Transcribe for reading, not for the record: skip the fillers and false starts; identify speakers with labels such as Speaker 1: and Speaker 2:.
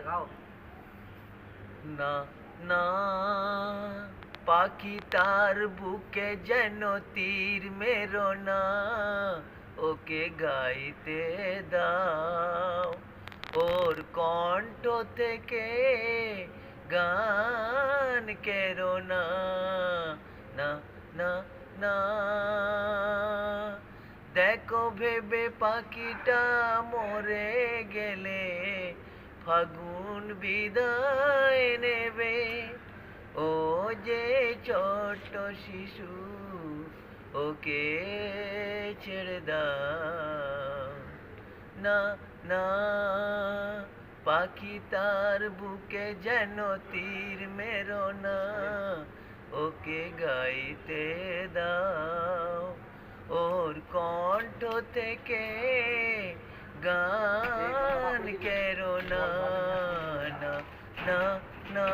Speaker 1: না না পাখি তার বুকে যেন তীর মেরো না, ওকে গাইতে দাও, ওর কণ্ঠ থেকে গান কেরো না, না না না। দেখো ভেবে পাখিটা মরে গেলে ফাগুন বিদায় নেবে, ও যে ছোট্ট শিশু, ওকে ছেড়ে দাও। না না পাখি তার বুকে যেন তীর মেরো না, ওকে গাইতে দাও, ওর কণ্ঠ থেকে গান কেরো না, না না না।